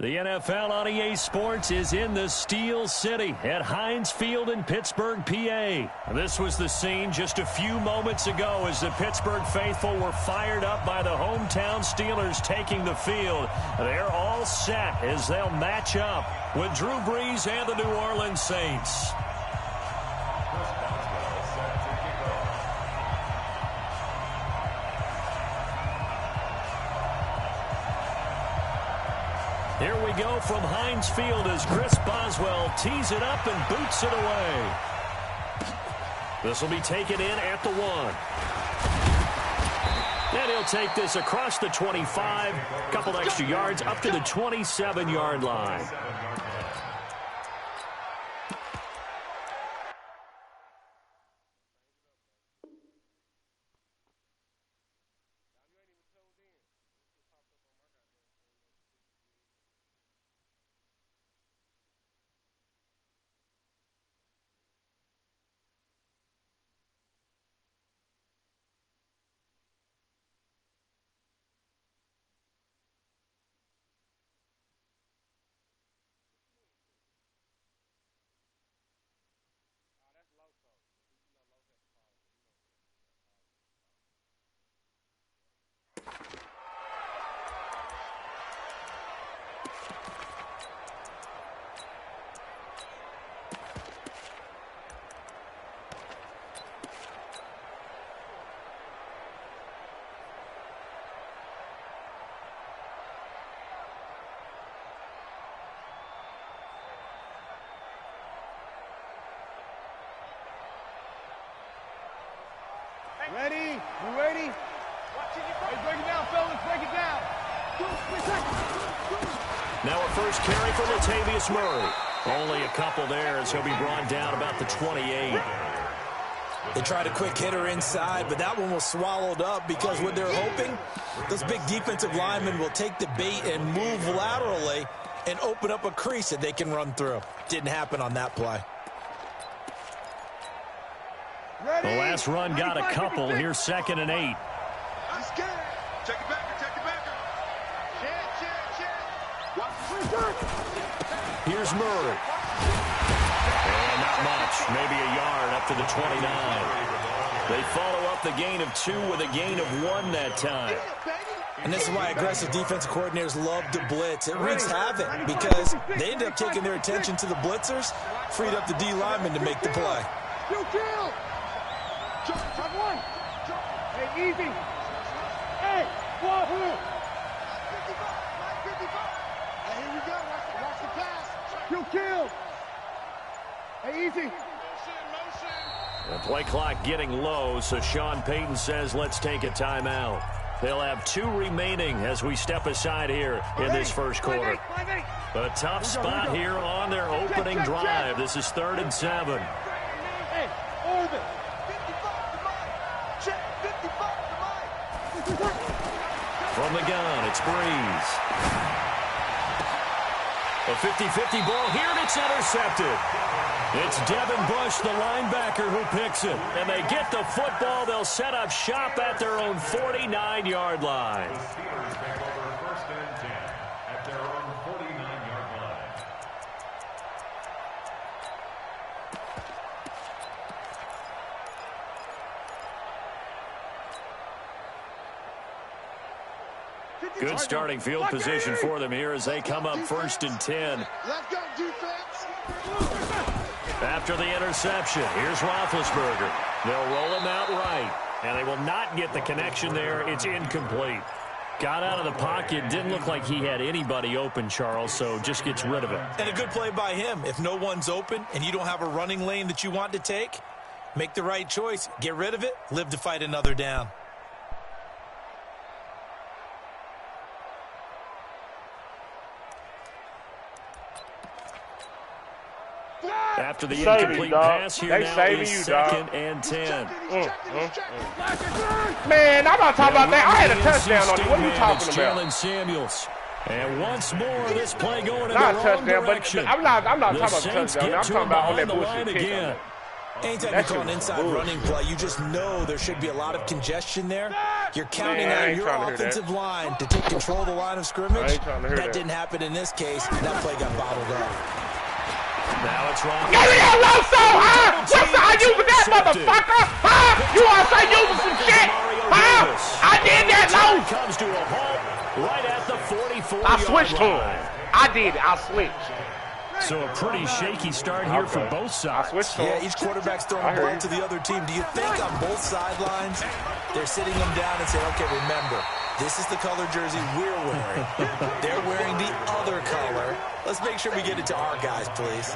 The NFL on EA Sports is in the Steel City at Heinz Field in Pittsburgh, PA. This was the scene just a few moments ago as the Pittsburgh faithful were fired up by the hometown Steelers taking the field. They're all set as they'll match up with Drew Brees and the New Orleans Saints. Here we go from Heinz Field as Chris Boswell tees it up and boots it away. This will be taken in at the 1. And he'll take this across the 25, a couple extra yards up to the 27-yard line. Ready? You ready? Hey, break it down, fellas. Break it down. Now a first carry for Latavius Murray. Only a couple there as he'll be brought down about the 28. They tried a quick hitter inside, but that one was swallowed up because what they're hoping, those big defensive linemen will take the bait and move laterally and open up a crease that they can run through. Didn't happen on that play. The last run got a couple. Here's 2nd and 8. He's scared. Check it back. Check it back. Here's Murray. And not much. Maybe a yard up to the 29. They follow up the gain of 2 with a gain of 1 that time. And this is why aggressive defensive coordinators love to blitz. It wreaks havoc because they end up taking their attention to the blitzers, freed up the D lineman to make the play. Hey, easy. Hey, Wahoo. Hey, here we go. Watch the pass. Kill. Hey, easy. The play clock getting low, so Sean Payton says let's take a timeout. They'll have 2 remaining as we step aside here in this first quarter. A tough spot here on their opening drive. This is 3rd and 7. Hey, orbit. From the gun, it's Brees. A 50-50 ball here, and it's intercepted. It's Devin Bush, the linebacker, who picks it. And they get the football. They'll set up shop at their own 49-yard line. Good starting field position for them here as they come up 1st and 10. Let's go, defense. After the interception, here's Roethlisberger. They'll roll him out right, and they will not get the connection there. It's incomplete. Got out of the pocket. Didn't look like he had anybody open, Charles, so just gets rid of it. And a good play by him. If no one's open and you don't have a running lane that you want to take, make the right choice. Get rid of it. Live to fight another down. After the incomplete pass here now is 2nd and 10. Man, I'm not talking about that. I had a touchdown on you. What are you talking about? Jalen Samuels. And once more, this play going in Not the a wrong touchdown, direction. but I'm not talking about the Saints touchdown. get I'm to talking about on that the line bullshit kick. again. Anytime you call an inside running play, you just know there should be a lot of congestion there. You're counting on your offensive line to take control of the line of scrimmage. That didn't happen in this case. That play got bottled up. Now it's wrong. Give me that low side, huh? What's I using that motherfucker? Huh? You want to say using some shit? Huh? I did that low. Comes to a halt right at the 44. I switched to him. I did it. I switched. So a pretty shaky start here for both sides. Yeah, each quarterback's throwing the ball to the other team. Do you think on both sidelines they're sitting them down and saying, okay, remember, this is the color jersey we're wearing. They're wearing the other color. Let's make sure we get it to our guys, please.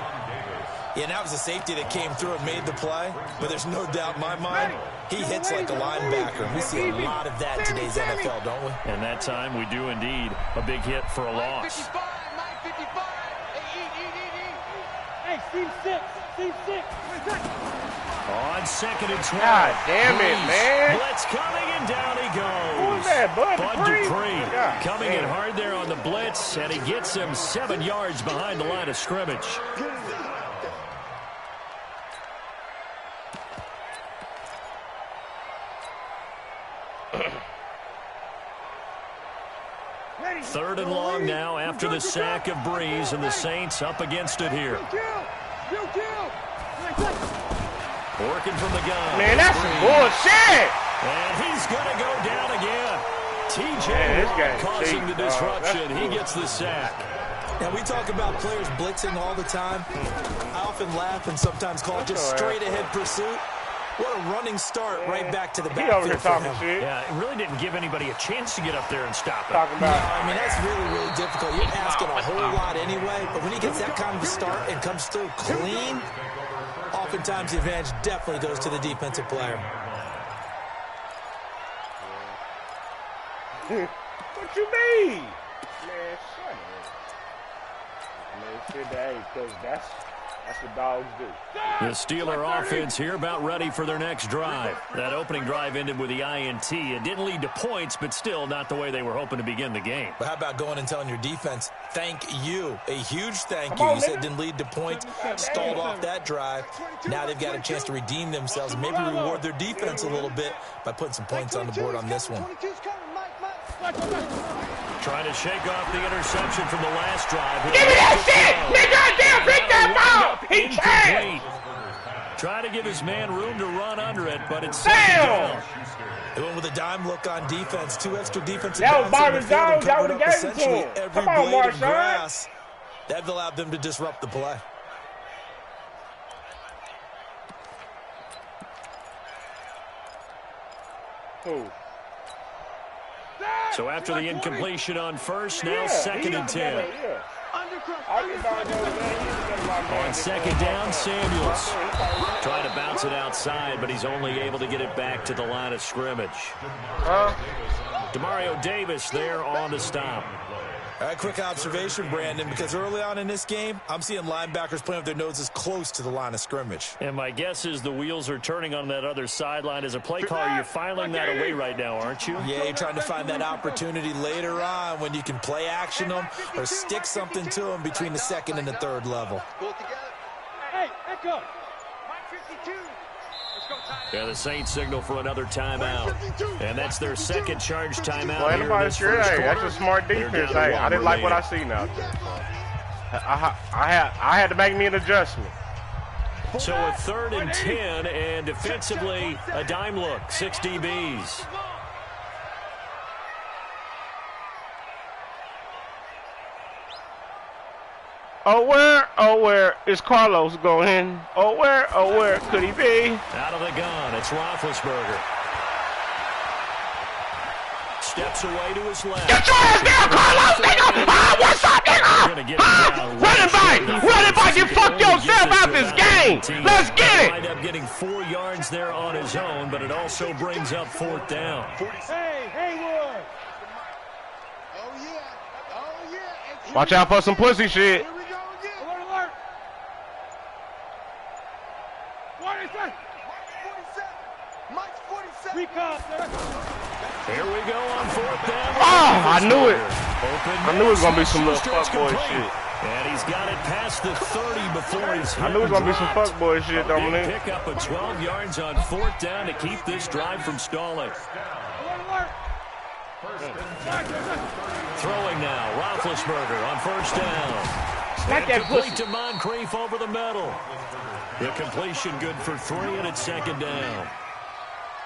Yeah, that was a safety that came through and made the play, but there's no doubt in my mind, he hits like a linebacker. We see a lot of that in today's NFL, don't we? And that time we do indeed a big hit for a loss. Team 6. On 2nd and 12. God damn it, man. Blitz coming and down he goes. Who's that, Bud Dupree God, coming damn. in hard there on the blitz, and he gets him 7 yards behind the line of scrimmage. Third and long now after the sack of Breeze, and the Saints up against it here. Working from the gun. Man, that's some bullshit. And he's going to go down again. TJ causing the disruption. He gets the sack. Now, we talk about players blitzing all the time. I often laugh and sometimes call it just straight-ahead pursuit. What a running start right back to the backfield for him. Shit. Yeah, it really didn't give anybody a chance to get up there and stop it. No, I mean, that's really, really difficult. You're asking a whole lot anyway, but when he gets that kind of a start and comes through clean, oftentimes the advantage definitely goes to the defensive player. What you mean? Man, shut up. Man, shit, because that's what dogs do. The Steeler offense here about ready for their next drive. That opening drive ended with the INT. It didn't lead to points, but still not the way they were hoping to begin the game. But how about going and telling your defense, thank you. A huge thank you. You said it didn't lead to points, stalled off that drive. Now they've got a chance to redeem themselves and maybe reward their defense a little bit by putting some points on the board on this one. Trying to shake off the interception from the last drive. Give me that shit! He goddamn pick that ball! He can't! Trying to give his man room to run under it, but it's second down. They went with a dime look on defense. 2 extra defensive that was backs on the field and Marvin Jones. That covered would up have gave it to essentially him. every Come on, blade of Marshawn. grass. That allowed them to disrupt the play. Who? So after the incompletion on first, now 2nd and 10. On 2nd down, Samuels trying to bounce it outside, but he's only able to get it back to the line of scrimmage. Demario Davis there on the stop. All right, quick observation, Brandon, because early on in this game, I'm seeing linebackers playing with their noses close to the line of scrimmage. And my guess is the wheels are turning on that other sideline. As a play caller, you're filing that away right now, aren't you? Yeah, you're trying to find that opportunity later on when you can play action them or stick something to them between the 2nd and the 3rd level. Hey, echo. 52. Yeah, the Saints signal for another timeout. And that's their 2nd charge timeout. Well, here in this sure, first hey, quarter. that's a smart defense. Hey, I didn't like what I seen out there. I had to make me an adjustment. So a 3rd and 10, and defensively, a dime look, 6 DBs. Oh, where is Carlos going? Oh, where could he be? Out of the gun, it's Roethlisberger. Steps away to his left. Get your ass down, Carlos, nigga! Ah, what's up, nigga? Ah, running back, you fucked yourself out this game. Let's get it. Wind up getting 4 yards there on his own, but it also brings up 4th down. Hey, Haywood. Oh, yeah. Watch out for some pussy shit. Here we go again. Alert. What is that? Mike's 47. Recon, sir. Here we go on 4th down. Oh, I knew it. Open I knew it was going to be some little Schuster's fuckboy complete. shit. And he's got it past the 30 before he's hit. I knew it was going to be some fuckboy shit, Dominic. Pick up a 12 yards on 4th down to keep this drive from stalling. Throwing now, Roethlisberger on 1st down. Smack that complete pussy. to Moncrief over the middle. The completion good for 3, and it's 2nd down.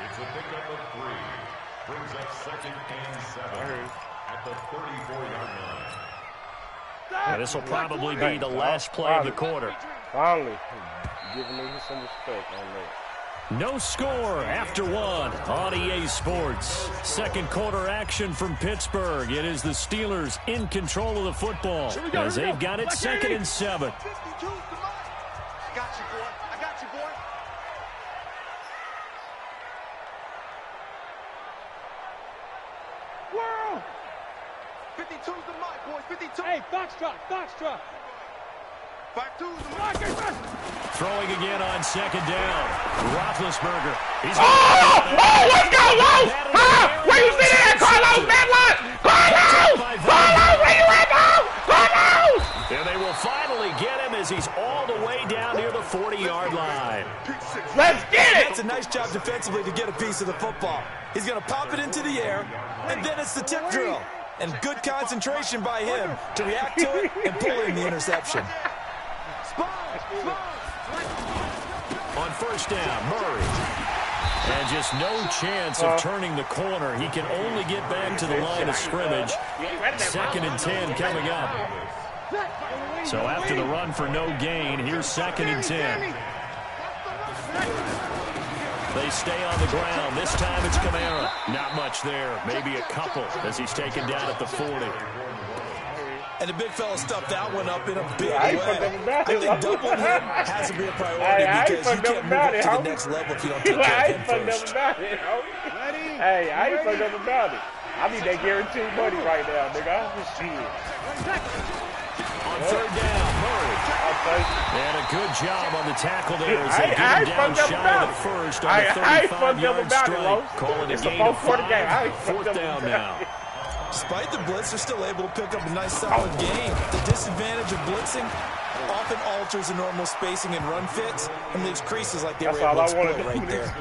It's a pickup of 3. Brings up 2nd and 7 at the 34-yard line. And this will probably be the last play of the quarter. Finally, giving me some respect on that. No score after 1 on EA Sports. 2nd quarter action from Pittsburgh. It is the Steelers in control of the football as they've got it 2nd and 7. I got you, boy. I got you, boy. World. 52's the mic, boys. 52. Hey, Foxtrot. 52's the mic. Throwing again on 2nd down. Roethlisberger. He's Let's go, Los! Where you sitting at, Carlos? Carlos! Where you at, Carlos? And they will finally get him as he's all the way down near the 40-yard line. Let's get it! That's a nice job defensively to get a piece of the football. He's going to pop it into the air, and then it's the tip drill. And good concentration by him to react to it and pull in the interception. On 1st down, Murray. And just no chance of turning the corner. He can only get back to the line of scrimmage. 2nd and 10 coming up. So after the run for no gain, here's 2nd and 10. They stay on the ground. This time it's Kamara. Not much there. Maybe a couple as he's taken down at the 40. And the big fella stuffed that one up in a big way. I think doubling him has to be a priority because you can't move up to the next level if you don't take care of him first. Hey, I ain't fucked up about it. I need that guaranteed money right now, nigga. Shit. On 3rd down, Murray. And a good job on the tackle there as they get him down shy of the first on the 35-yard strike. Calling a gain of 5. 4th down now. Despite the blitz, they're still able to pick up a nice solid game. The disadvantage of blitzing often alters the normal spacing and run fits and leaves creases like they were able to exploit right there.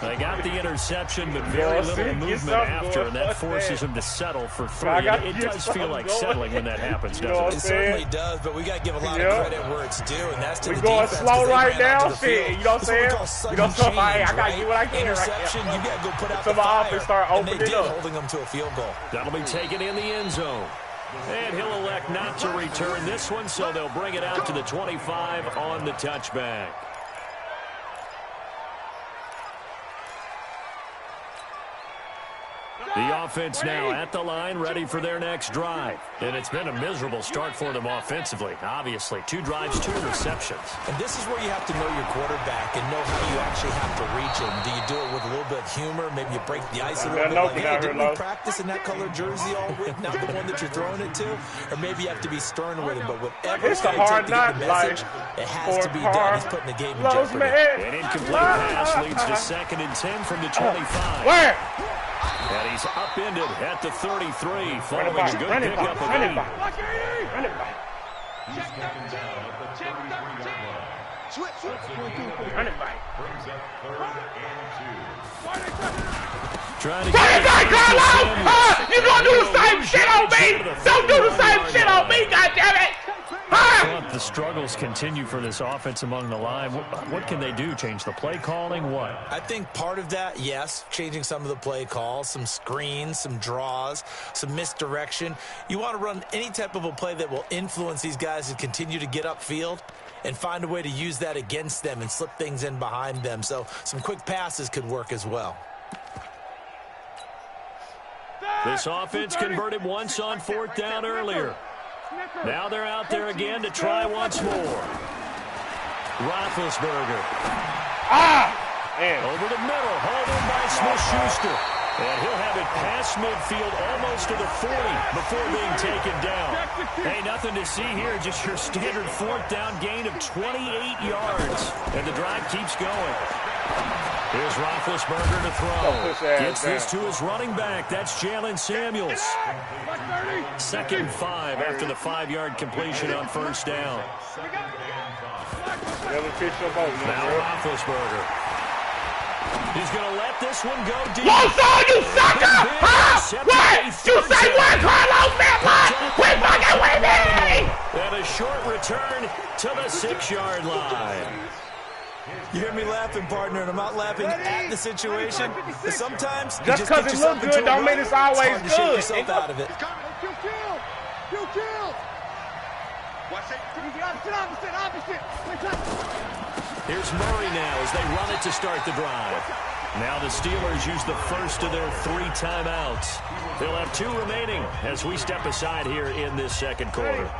They got the interception, but very little movement after, and that forces them to settle for 3. It does feel like settling when that happens, doesn't it? It certainly does, but we got to give a lot of credit where it's due, and that's to the going defense. Slow right now, shit. You know what I'm saying? I got to get what I can interception, right now. You got to go put out so the fire, and they did, holding them to a field goal. That'll be taken in the end zone. And he'll elect not to return this one, so they'll bring it out to the 25 on the touchback. The offense now at the line, ready for their next drive. And it's been a miserable start for them offensively. Obviously, 2 drives, 2 interceptions. And this is where you have to know your quarterback and know how you actually have to reach him. Do you do it with a little bit of humor? Maybe you break the ice a little bit. Like, hey, didn't we practice in that color jersey all week, not the one that you're throwing it to? Or maybe you have to be stern with him. But whatever it's going to take to get the message, it has to be done. He's putting the game in jeopardy. An incomplete pass leads to 2nd and 10 from the 25. Where? And he's upended at the 33, following a good pickup of 8. Run it back. He's taken down at the 33-yard line. Run it back. Brings up 3rd and 2. Trying to get it. You gonna do the same shit on me? Don't do the same shit on me, goddammit! The struggles continue for this offense among the line. What can they do? Change the play calling? What? I think part of that, yes, changing some of the play calls, some screens, some draws, some misdirection. You want to run any type of a play that will influence these guys to continue to get upfield and find a way to use that against them and slip things in behind them. So some quick passes could work as well. This offense converted once on 4th down earlier. Now they're out there again to try once more. Roethlisberger. Over the middle, hauled in by Smith-Schuster. And he'll have it past midfield almost to the 40 before being taken down. Hey, nothing to see here, just your standard 4th down gain of 28 yards. And the drive keeps going. Here's Roethlisberger to throw. Gets this to his running back. That's Jalen Samuels. 2nd and 5 after the 5-yard completion on first down. Now Roethlisberger. He's going to let this one go deep. What's on, you sucker? Huh? What? You say what, Carlos? Man, what? Quit fucking with me! And a short return to the 6-yard line. You hear me laughing, partner, and I'm not laughing at the situation. But sometimes just because it looks good don't mean it's always good. Shake yourself out of it. You killed. Watch it. Opposite. Here's Murray now as they run it to start the drive. Now the Steelers use the first of their 3 timeouts. They'll have 2 remaining as we step aside here in this second quarter.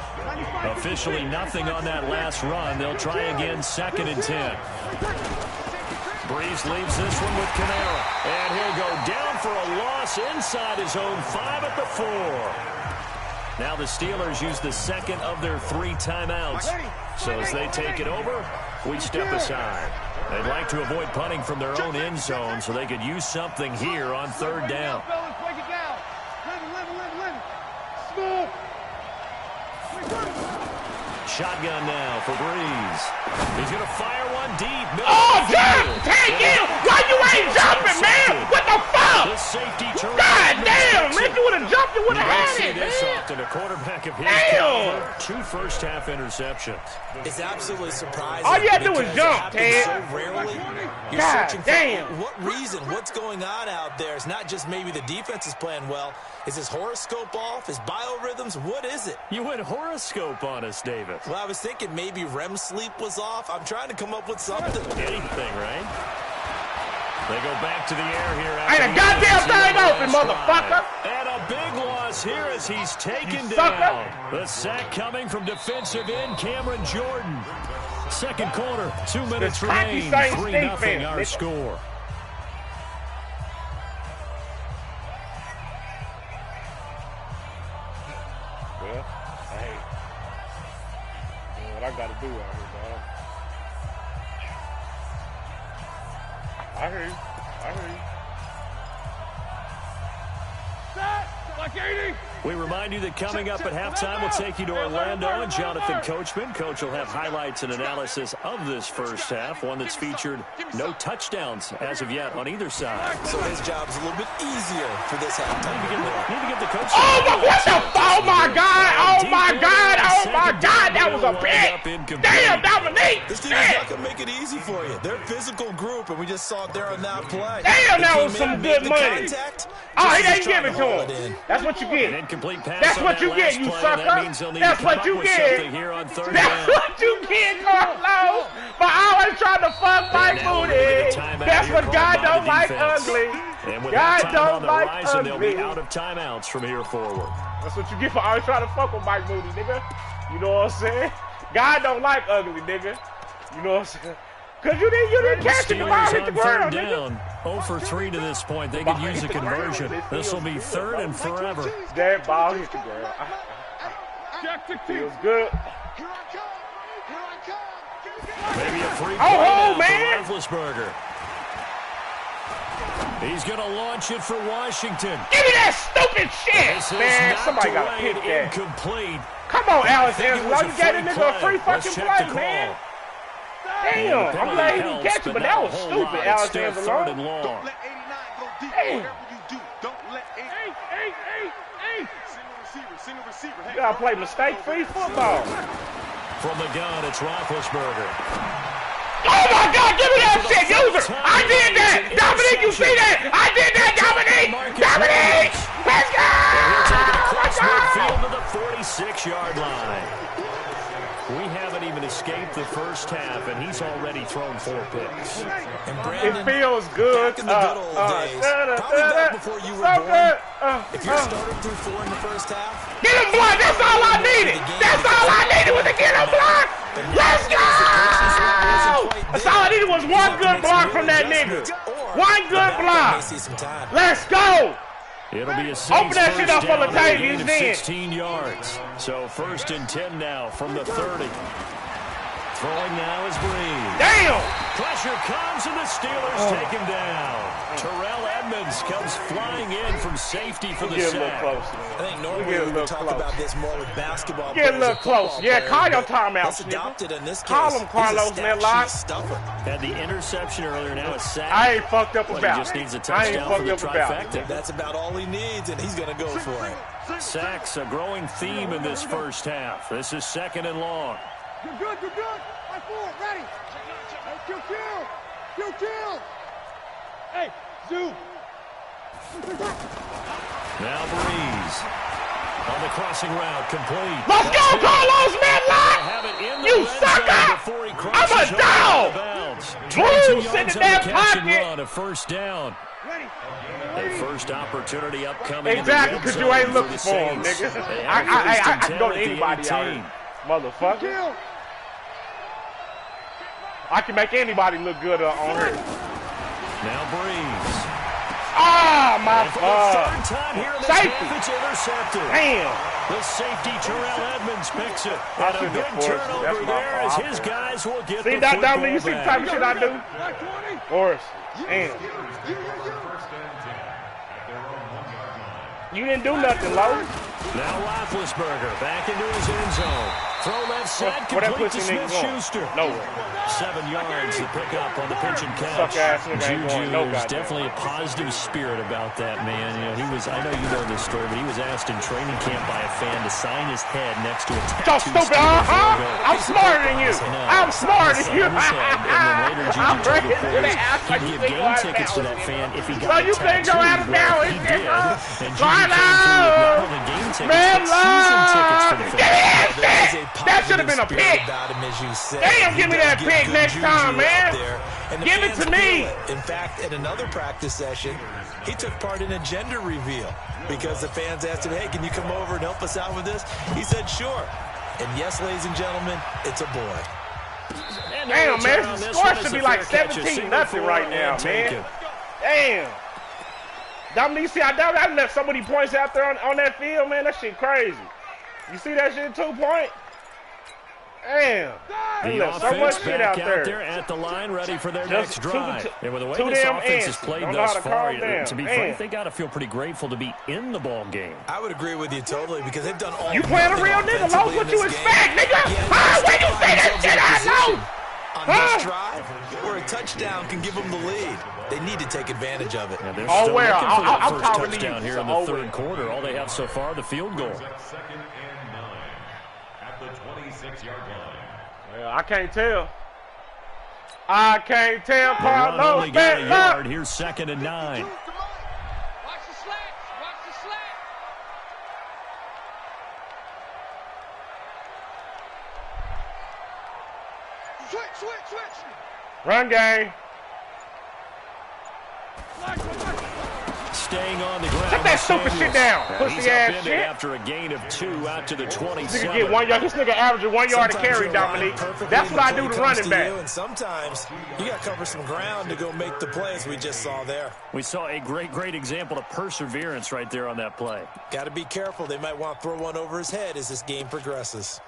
Officially nothing on that last run. They'll try again 2nd and 10. Breeze leaves this one with Kamara. And he'll go down for a loss inside his own 5 at the 4. Now the Steelers use the 2nd of their 3 timeouts. So as they take it over, we step aside. They'd like to avoid punting from their own end zone so they could use something here on 3rd down. Shotgun now for Breeze. He's going to fire one deep. Oh, damn! Take you! Why you ain't jumping, man? What the fuck? The safety turn. God damn, man! You would have jumped, you would have had it, man. This often a quarterback of his caliber. 2 first-half interceptions. It's absolutely surprising. All you had to do was jump, Ted. So rarely. You're God searching damn. for what reason, what's going on out there. It's not just maybe the defense is playing well. Is his horoscope off? His biorhythms? What is it? You went horoscope on us, David. Well, I was thinking maybe REM sleep was off. I'm trying to come up with something. Anything, right? They go back to the air here. Ain't a goddamn thing open, motherfucker. And a big loss here as he's taken sucker. down. The sack coming from defensive end Cameron Jordan. Second quarter, 2 minutes remain. 3-0 our score. Well, hey, what I got to do out here, dog. I hear you. Like 80. We remind you that coming up at halftime, we'll take you to Orlando and Jonathan Coachman. Coach will have highlights and analysis of this first half, one that's featured no touchdowns as of yet on either side. So his job's a little bit easier for this halftime. Need to get the coach. Oh my God, that was a pick. Damn, Dominique. This team is not going to make it easy for you. They're a physical group, and we just saw it there on that play. Damn, that was some good money. Oh, he didn't give it to him. That's what you get. Incomplete pass. That's what you get, you sucker. That's what you get. That's what you get, Carlos. For always trying to fuck Mike Moody. That's what God don't like ugly. God don't like ugly. They'll be out of timeouts from here forward. That's what you get for always trying to fuck with Mike Moody, nigga. You know what I'm saying? God don't like ugly, nigga. You know what I'm saying? Because you didn't catch it. The ball hit the ground, nigga. 0 for 3 to this point. They could use a conversion. This will be 3rd and forever. That ball hit the ground. Feels good. Maybe a free play man. For Roethlisberger. He's going to launch it for Washington. Give me that stupid shit, man. Somebody got to hit that. Incomplete. Come on, Alex Angelo. You got a nigga a free fucking play, man. Damn, I'm glad he didn't catch it, but that was stupid, Alex Angelo. Don't let 89 go deep. Hey. Whatever you do, don't let 89. Hey. Single receiver. You gotta play mistake-free football. From the gun, it's Roethlisberger. Oh my God, give me that shit, user! I did that! Dominique, you see that? I did that, Dominique! Dominique! Let's go! Field to the 46-yard line. We haven't even escaped the first half, and he's already thrown 4 picks. And Brandon, it feels good. Back in the good old days, probably back before you were born. If you're starting through 4 in the first half, get him blocked. That's all I needed. That's all I needed was to get him blocked. Let's go! That's all I needed was one good block from that nigga. One good block. Let's go. It'll be a safe open that shit up for Latavius then. 16 yards. So 1st and 10 now from the 30. Throwing now is Breeze. Damn! Pressure comes, and the Steelers take him down. Terrell Edmonds comes flying in from safety for the sack. I think normally we would talk about this more with basketball players. Get a little close. Yeah, call your timeout. That's adopted in this case. Call him, Carlos, in that line. Had the interception earlier, now it's sack. I ain't fucked up about it. He just needs a touchdown for the trifecta. That's about all he needs, and he's going to go for it. Sacks, a growing theme in this first half. This is 2nd and long. You're good, you're good. Right forward, ready. Hey, kill. Hey, zoom. Now Breeze. On the crossing route, complete. Let's go, Carlos, man, you sucker! I'm a dog! Breeze, sit in that pocket. A first down. A first opportunity upcoming. Exactly, because you ain't looking for him, nigga. I can go to anybody out here, motherfucker. I can make anybody look good on her. Now Breeze. Ah, my fuck. Third time here in this safety. Half, it's intercepted. Damn. The safety, Terrell Edmonds, picks it. And a big turnover there as his guys will get the football back. You see the type of shit I do? Force. Damn. You didn't do nothing, Lowe. Now Roethlisberger back into his end zone. Throw left side, complete to Smith-Schuster. Nowhere. 7 yards to pick up on the pitch and catch. Juju's definitely a positive spirit about that, man. You know, he was, I know you know this story, but he was asked in training camp by a fan to sign his head next to a tattoo. So stupid, I'm smarter than you. I'm smarter than you. And then later, Juju told reporters he'd give game tickets to that fan if he got a tattoo. Well, he did. And Juju came through with not only game tickets, but season tickets for the fan. That should have been a pick. Damn, give me that pick next time, man. Give it to me. In fact, at another practice session, he took part in a gender reveal because the fans asked him, hey, can you come over and help us out with this? He said, sure. And yes, ladies and gentlemen, it's a boy. Damn, man, the score should be like 17-0 right now, man. Damn. Dominique, see, I left so many points out there on that field, man. That shit crazy. You see that shit, 2 point? Damn. The offense so back out there at the line, ready for their next drive. And with the way this offense has played thus far, to be frank, they got to feel pretty grateful to be in the ball game. I would agree with you totally because they've done all. You playing a real nigga, Lowe's, what you expect, nigga? When you say that shit, I know. On this drive, where a touchdown can give them the lead. They need to take advantage of it. Yeah, they're still looking for that first touchdown here in the third quarter. All they have so far, the field goal. 2nd and 9 at the 26-yard line. Well, I can't tell. I can't tell, Carlos. Only got a yard. Here's 2nd and 9. Watch the slack. Watch the slack. Switch. Run game. Staying on the ground. Shut that stupid shit down. Pussy ass shit. After a gain of 2 out to the 27. This nigga get 1 yard. This nigga averaging 1 yard to carry, Dominique. That's what I do to running back. And sometimes you got to cover some ground to go make the plays we just saw there. We saw a great example of perseverance right there on that play. Got to be careful. They might want to throw one over his head as this game progresses.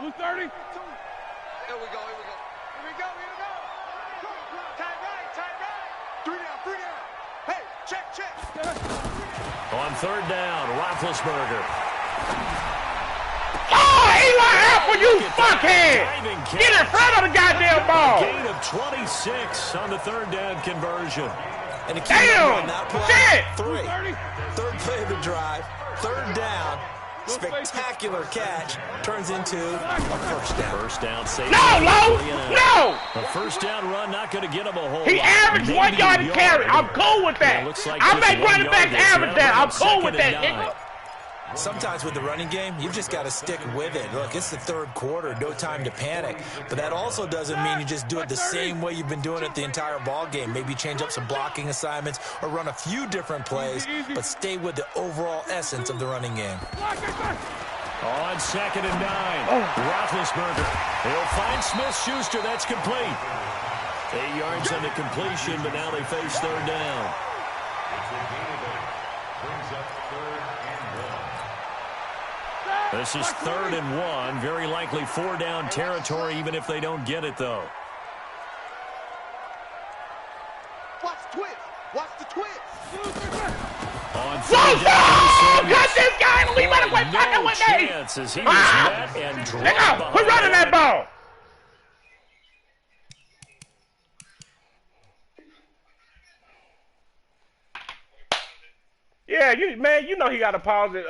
Blue 30. Here we go. Tight right. 3 down. Hey, check. On 3rd down, Roethlisberger. Oh, Eli Apple, you fuckhead! Get in front of the goddamn ball! Gain of 26 on the 3rd down conversion. And damn! On that play, Shit! 3rd play of the drive, 3rd down. Spectacular catch turns into a first down. First down, save. No! A first down run, not going to get him a whole He lot. averaged 1 yard to carry. I'm cool with that. I make running backs average that. I'm cool with that, nigga. Sometimes with the running game, you've just got to stick with it. Look, it's the 3rd quarter, no time to panic. But that also doesn't mean you just do it the same way you've been doing it the entire ball game. Maybe change up some blocking assignments or run a few different plays, but stay with the overall essence of the running game. On 2nd and 9, Roethlisberger. He'll find Smith-Schuster. That's complete. 8 yards on the completion, but now they face 3rd down. This is 3rd and 1. Very likely 4-down territory, even if they don't get it, though. Watch the twist. Watch the twist. On 3rd down, got this guy and leave it away fucking with me. Chance as he was met and dropped behind. Quit running that ball. Yeah, you know he got to pause it,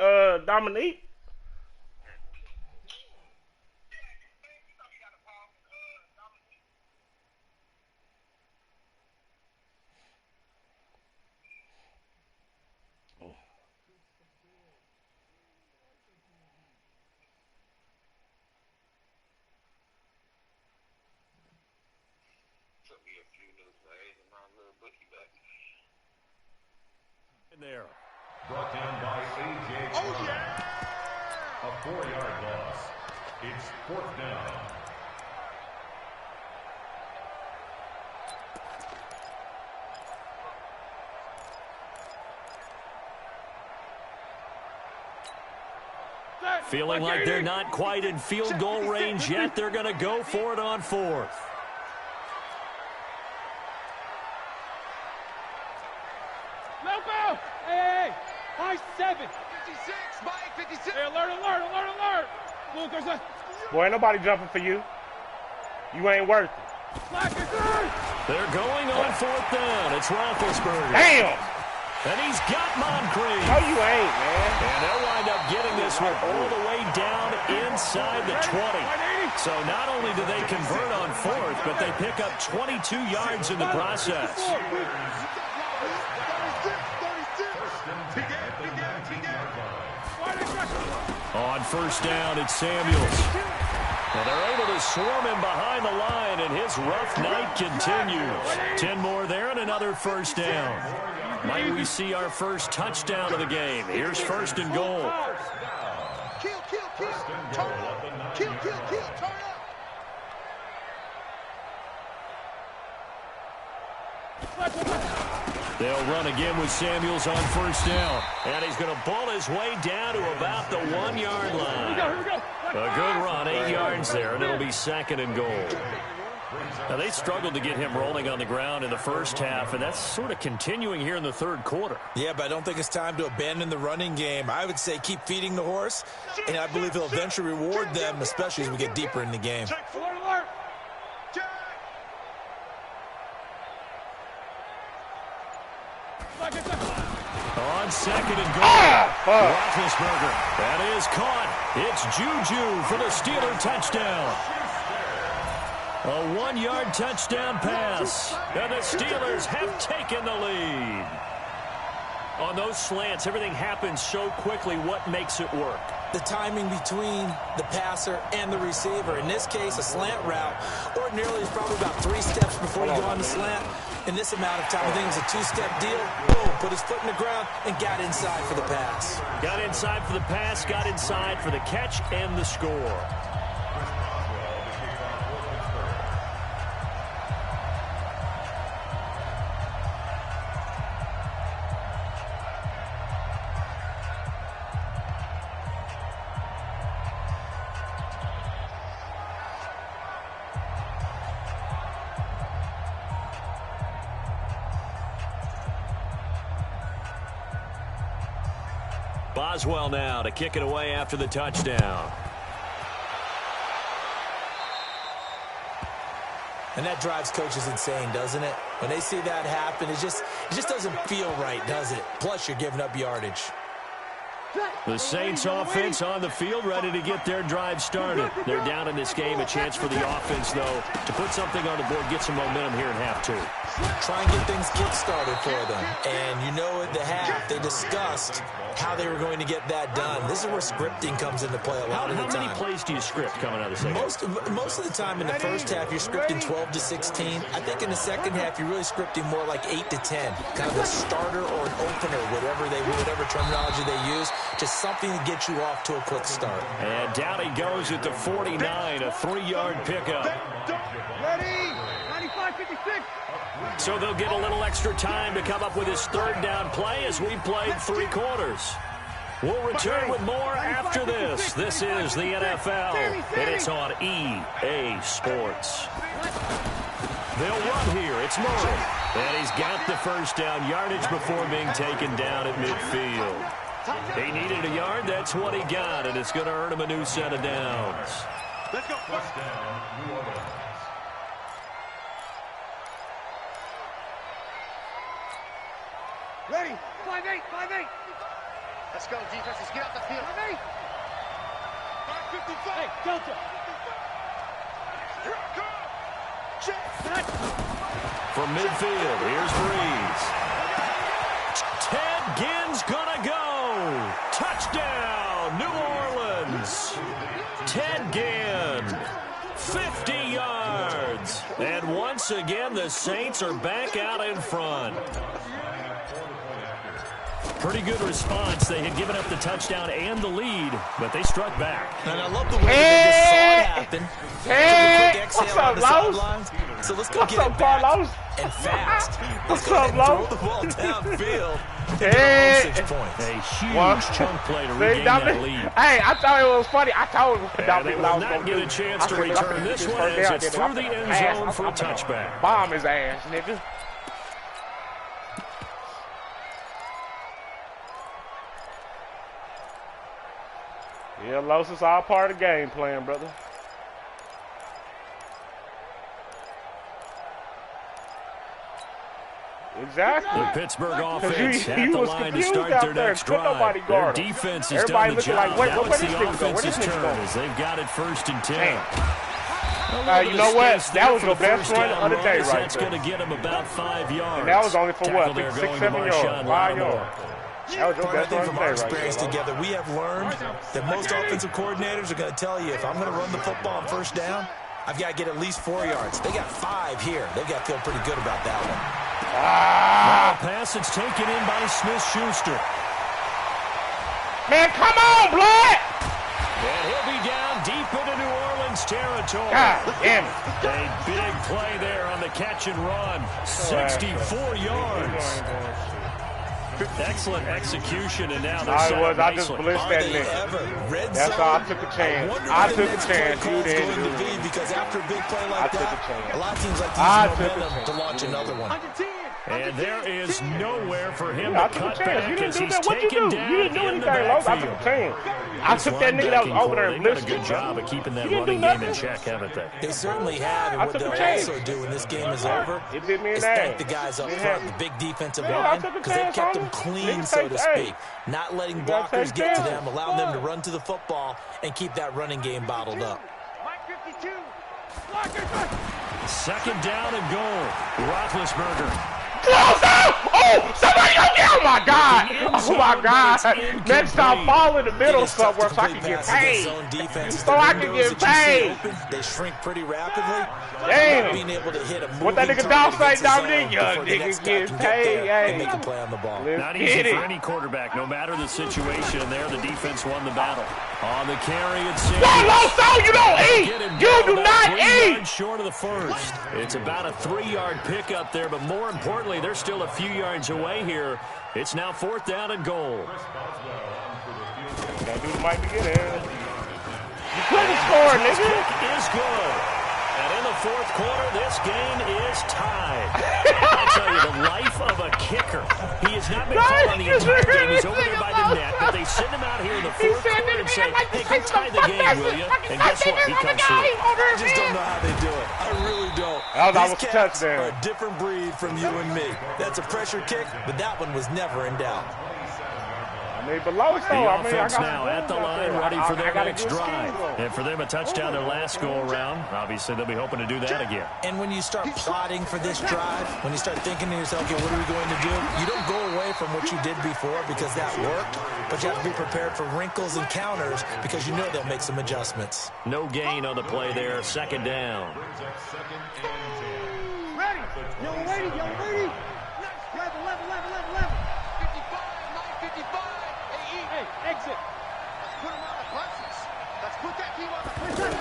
Dominique. There. Brought down by A.J. Oh, yeah. A 4-yard loss. It's 4th down. Feeling like they're not quite in field goal range yet. They're going to go for it on 4th. Loco! Hey! By 7. 56. Mike, 56. Hey, alert. Look, there's a... Boy, ain't nobody jumping for you. You ain't worth it. They're going on 4th down. It's Roethlisberger. Damn! And he's got Moncrief. No, you ain't, man. And they'll wind up getting this one all the way down inside the 20. So not only do they convert on 4th, but they pick up 22 yards in the process. On 1st down, it's Samuels. And they're able to swarm him behind the line, and his rough night continues. 10 more there and another 1st down. Might we see our first touchdown of the game? Here's 1st and goal. Kill. Turn up. Kill. Turn up. They'll run again with Samuels on 1st down. And he's going to ball his way down to about the 1-yard line. Here we go. A good run, 8 yards there, and it'll be 2nd and goal. Now, they struggled to get him rolling on the ground in the first half, and that's sort of continuing here in the 3rd quarter. Yeah, but I don't think it's time to abandon the running game. I would say keep feeding the horse, and I believe he'll eventually reward them, especially as we get deeper in the game. Alert. On 2nd and goal, Roethlisberger. That is caught. It's Juju for the Steeler touchdown. A 1-yard touchdown pass. And the Steelers have taken the lead. On those slants, everything happens so quickly. What makes it work? The timing between the passer and the receiver. In this case, a slant route ordinarily is probably about 3 steps before you go on the slant. In this amount of time, I think it was a 2-step deal. Boom, put his foot in the ground and got inside for the pass. Got inside for the pass, got inside for the catch and the score. Boswell now to kick it away after the touchdown. And that drives coaches insane, doesn't it? When they see that happen, it just doesn't feel right, does it? Plus, you're giving up yardage. The Saints offense on the field, ready to get their drive started. They're down in this game. A chance for the offense, though, to put something on the board, get some momentum here in half 2. Try and get things kick-started for them. And you know at the half, they discussed how they were going to get that done. This is where scripting comes into play a lot of the time. How many plays do you script coming out of the second? Most of the time in the first half, you're scripting 12 to 16. I think in the second half, you're really scripting more like 8 to 10. Kind of a starter or an opener, whatever terminology they use. Just something to get you off to a quick start. And down he goes at the 49, a 3-yard pickup. Ready? 95-56. So they'll get a little extra time to come up with his 3rd down play as we played 3 quarters. We'll return with more after this. This is the NFL, and it's on EA Sports. They'll run here. It's Murray. And he's got the first down yardage before being taken down at midfield. He needed a yard. That's what he got, and it's going to earn him a new set of downs. Let's go. First down, New Orleans. Ready. 5-8, 5-8. Let's go, defense. Let's get out the field. 5-8. 5-55. Hey, Delta. Here I come. Check. From midfield, here's Breeze. Ted Ginn's gonna go. Touchdown, New Orleans. Ted Ginn, 50 yards. And once again, the Saints are back out in front. Pretty good response. They had given up the touchdown and the lead, but they struck back. And I love the way they just saw it happen. What's up, Lowe's? So let's go get it back and fast. What's up, Lowe's? Throw the ball downfield. Hey. 6 points. A huge chunk play to regain that lead. Hey, I thought it was funny. I told him they will not get a chance to return this one as it's through the end zone for a touchback. Bomb his ass, nigga. Yeah, Los, it's all part of the game plan, brother. Exactly. The Pittsburgh offense at the line to start their next drive. Their defense has done the job. Now it's the offense's turn as they've got it 1st and 10. You know what? That was your best run of the day right there. That's going to get him about 5 yards. And that was only for what? 6, 7 yards. 5 yards. That was your best run from our experience together, we have learned that most offensive coordinators are going to tell you, if I'm going to run the football on 1st down, I've got to get at least 4 yards. They got 5 here. They've got to feel pretty good about that one. Pass it's taken in by Smith-Schuster. Man, come on, blood! And he'll be down deep into New Orleans territory. God damn it. A big play there on the catch and run. 64 yards. Excellent execution, and now they're set up I just blitzed that nigga. That's how I took a chance. I took a chance. You didn't. Because after a big play like that, a lot of teams like these momentum to launch another one. And there is nowhere for him to cut back as he's taken down you didn't do in the anything, Los. I took a backfield. chance. I took that nigga that was over there and They've done a blitzed good job of keeping that You running didn't do game in nothing. check, haven't they? They certainly have, and what took they'll a chance. also do when this game is over It bit me in is the ass. thank the guys up It front, happened. the big defensive Yeah, I line, took a because they've chance kept on them it. clean, Niggas so take- to hey. speak. Not letting You gotta blockers take get to chances. them, allowing them to run to the football and keep that running game bottled up. Mike 52. 2nd down and goal. Roethlisberger. Oh, somebody go get Oh, my God. Oh, my God. Next time, fall in the middle somewhere so I can get paid. So I can get paid. They shrink pretty rapidly. Damn. Being able to hit a What that nigga dog say, Dominic? Young niggas get paid. And make a play on the ball. Not easy for any quarterback, no matter the situation. And there, the defense won the battle. On the carry, it's Sam. You don't eat. You do not eat. Short of the first. It's about a 3-yard pickup there, but more importantly, they're still a few yards away here. It's now 4th down and goal. That dude might be getting it. You couldn't score, nigga. Kick is good. And in the 4th quarter, this game is tied. I'll tell you, the life of a kicker. He has not been called on the entire game. He's over there by the net, but they send him out here in the 4th quarter and say, hey, go tie the game, will you? And guess what? He comes through. I just don't know how they do it. I really don't. That was almost These a cats touchdown. are a different breed from you and me. That's a pressure kick, but that one was never in doubt. Below The offense now at the line, ready for their next drive. And for them, a touchdown their last go-around. Obviously, they'll be hoping to do that again. And when you start plotting for this drive, when you start thinking to yourself, okay, what are we going to do? You don't go away from what you did before because that worked, but you have to be prepared for wrinkles and counters because you know they'll make some adjustments. No gain on the play there, 2nd down. Ready. Yellow lady, yellow lady. Level. 55. Hey, exit. Put him on the buses. Let's put that team on the buses.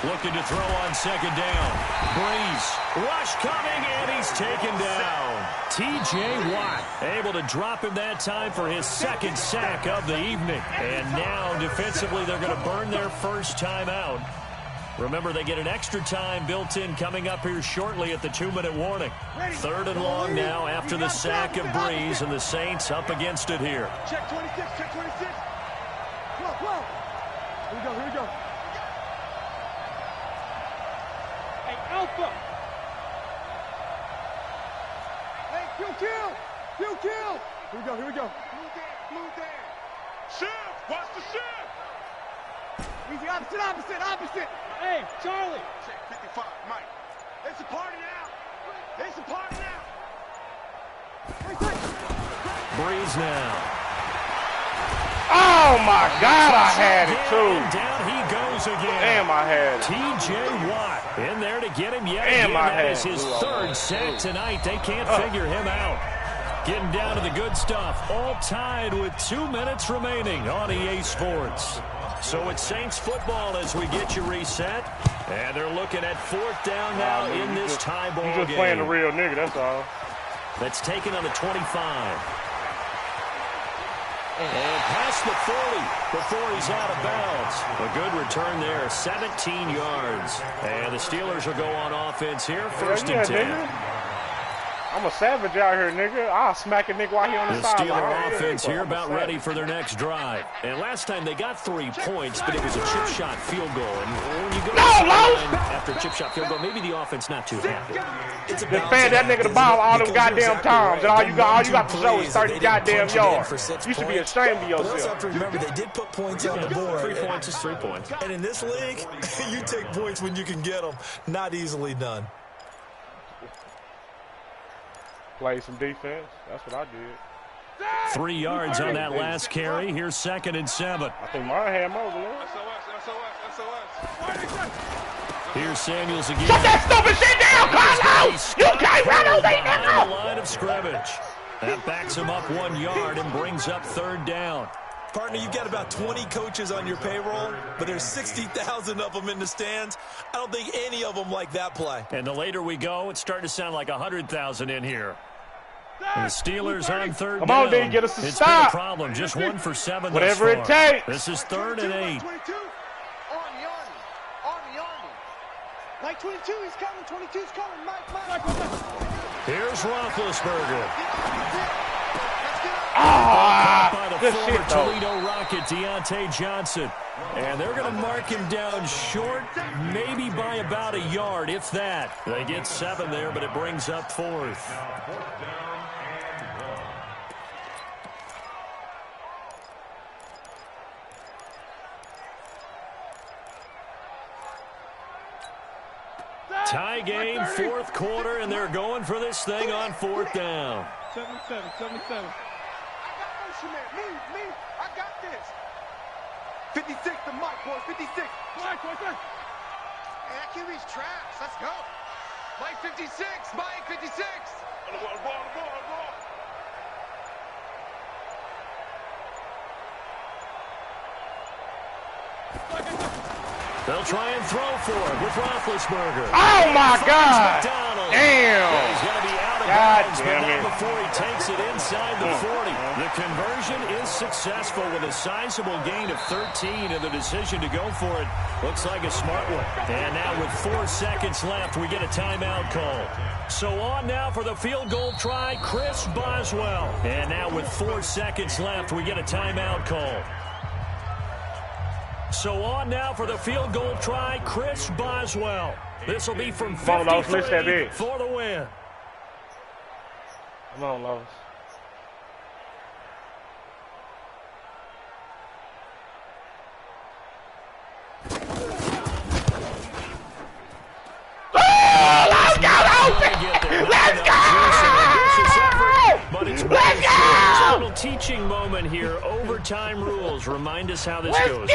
Looking to throw on 2nd down. Breeze. Rush coming, and he's taken down. T.J. Watt able to drop him that time for his second sack of the evening. And now defensively they're going to burn their first timeout. Remember, they get an extra time built in coming up here shortly at the 2-minute warning. 3rd and long now after the sack of Breeze, and the Saints up against it here. Check 26, check 26. Whoa. Here we go. Hey, Alpha. Hey, Q kill. Here we go. Move there. Shift, watch the shift. Easy, opposite. Hey, Charlie. Check 55, Mike. It's a party now. Breeze now. Oh, my God, I had it, too. Down he goes again. Damn, I had it. T.J. Watt in there to get him yet again. That is his 3rd sack tonight. They can't figure him out. Getting down to the good stuff. All tied with 2 minutes remaining on EA Sports. So it's Saints football as we get you reset. And they're looking at 4th down now in this tie ball game. You just playing the real nigga, that's all. That's taken on the 25. And past the 40 before he's out of bounds. A good return there, 17 yards. And the Steelers will go on offense here, 1st and 10. Nigga. I'm a savage out here, nigga. I'll smack a nigga while he on the sideline. The Steeler offense here about ready for their next drive. And last time they got 3 points, but it was a chip shot field goal. And when you go after a chip shot field goal, maybe the offense not too happy. Just fan that nigga the ball all them goddamn times, and all you got to show is 30 goddamn yards. You should be ashamed of yourself. But also have to remember, they did put points on the board. 3 points is 3 points. And in this league, you take points when you can get them. Not easily done. Play some defense. That's what I did. 3 yards on that last carry. Here's 2nd and 7. I think mine had more, Lord. Here's Samuels again. Shut that stupid shit down, Carlos! You can't run over on the line of scrimmage. That backs him up 1 yard and brings up 3rd down. Partner, you've got about 20 coaches on your payroll, but there's 60,000 of them in the stands. I don't think any of them like that play. And the later we go, it's starting to sound like 100,000 in here. And the Steelers on 3rd down. Come on, D, get us a It's stop. been a problem. Just 1 for 7 Whatever it takes. This is 3rd and 8. 22. On the Army. Mike 22, he's coming. 22's coming. Mike. Here's Roethlisberger. By the good former shit, though. Toledo Rocket, Deontay Johnson. And they're going to mark him down short, maybe by about a yard, if that. They get 7 there, but it brings up 4th. Tie game, 4th quarter, and they're going for this thing on 4th down. 77. Me. I got this. 56 to Mike, boys. 56. Mike. Hey, that QB's trash. Let's go. Mike 56. Mike 56. On the ball. They'll try and throw for it with Roethlisberger. Oh, my God. Damn. He's going to be out of God bounds, but damn not it. before he takes it inside the 40. The conversion is successful with a sizable gain of 13, and the decision to go for it looks like a smart one. And now with 4 seconds left, we get a timeout call. So on now for the field goal try, Chris Boswell. And now with 4 seconds left, we get a timeout call. So on now for the field goal try, Chris Boswell. This will be from 53 for the win. Come on, Lowe's. Let's go! But it's a little teaching moment here. Overtime rules. Remind us how this goes.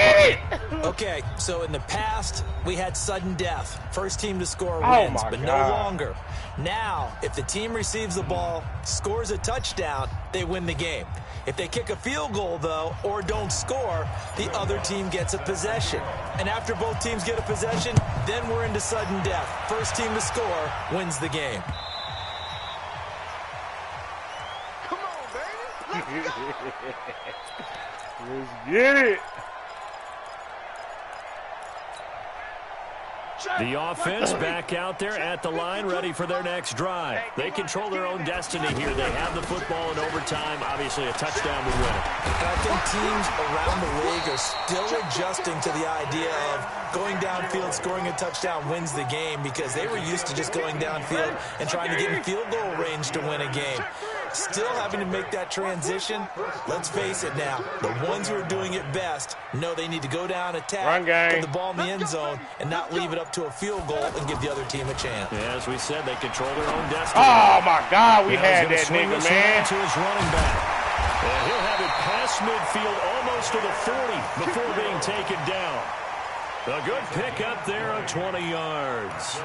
Okay, so in the past, we had sudden death. First team to score wins, but no longer. Now, if the team receives the ball, scores a touchdown, they win the game. If they kick a field goal, though, or don't score, the other team gets a possession. And after both teams get a possession, then we're into sudden death. First team to score wins the game. Let's get it. The offense back out there at the line, ready for their next drive. They control their own destiny here. They have the football in overtime. Obviously, a touchdown would win it. And I think teams around the league are still adjusting to the idea of going downfield, scoring a touchdown wins the game, because they were used to just going downfield and trying to get in field goal range to win a game. Still having to make that transition. Let's face it now, the ones who are doing it best know they need to go down, attack, put the ball in the end zone, and not leave it up to a field goal and give the other team a chance. Yeah, as we said, they control their own destiny. Oh, my God, we had that nigga, man. To his running back. And he'll have it past midfield, almost to the 40 before being taken down. A good pickup there of 20 yards.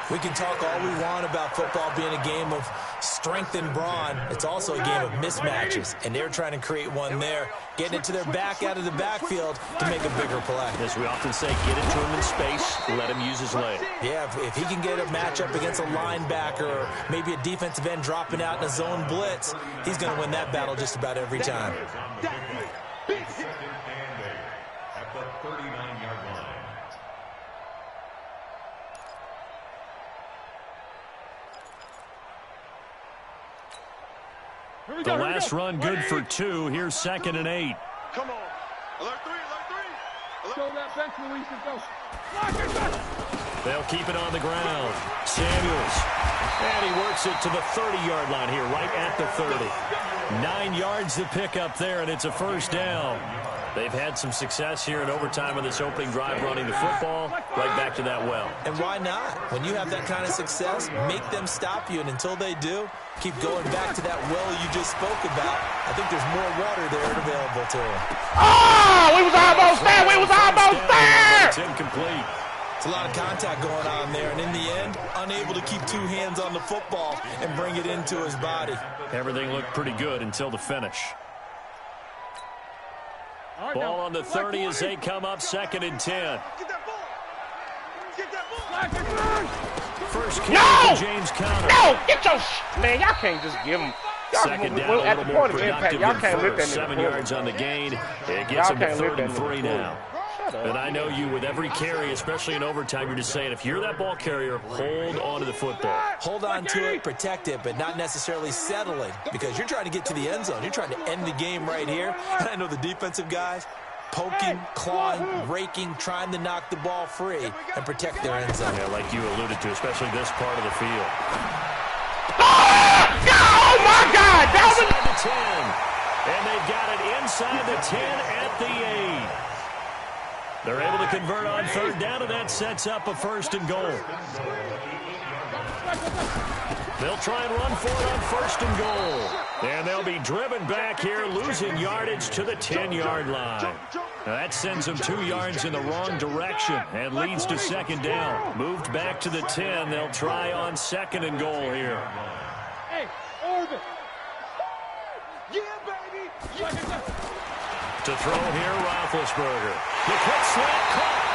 We can talk all we want about football being a game of strength and brawn. It's also a game of mismatches, and they're trying to create one there, getting it to their back out of the backfield to make a bigger play. As we often say, get it to him in space, let him use his leg. Yeah, if he can get a matchup against a linebacker or maybe a defensive end dropping out in a zone blitz, he's going to win that battle just about every time. At the 39-yard line. The last run good for 2. Here's 2nd and 8. Come on. Alert 3, alert 3. Show that bench release and go. They'll keep it on the ground. Samuels. And he works it to the 30-yard line here, right at the 30. 9 yards to pick up there, and it's a first down. They've had some success here in overtime of this opening drive running the football. Right back to that well. And why not? When you have that kind of success, make them stop you. And until they do, keep going back to that well you just spoke about. I think there's more water there available to them. Oh, we was almost there. We was almost there. It's incomplete. It's a lot of contact going on there. And in the end, unable to keep 2 hands on the football and bring it into his body. Everything looked pretty good until the finish. Ball on the 30 as they come up 2nd and 10. Get that ball. Get that ball. First carry for James Conner. No, get your man. Y'all can't just give him. Second down, well, a at little the more point of impact, productive y'all than can't lift that first. nigga 7 yards on the gain. It gets him to 3rd and 3 now. And I know you, with every carry, especially in overtime, you're just saying, if you're that ball carrier, hold on to the football. Hold on to it, protect it, but not necessarily settling, because you're trying to get to the end zone. You're trying to end the game right here. And I know the defensive guys poking, clawing, raking, trying to knock the ball free and protect their end zone. Yeah, like you alluded to, especially this part of the field. Oh, my God. That was inside the 10. And they've got it inside the 10 at the 8. They're able to convert on 3rd down, and that sets up a 1st and goal. They'll try and run for it on 1st and goal. And they'll be driven back here, losing yardage to the 10-yard line. Now that sends them 2 yards in the wrong direction and leads to 2nd down. Moved back to the 10. They'll try on 2nd and goal here. Hey, orbit. Yeah, baby. Yeah. To throw here, Roethlisberger. The quick slant caught.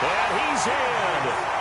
And he's in.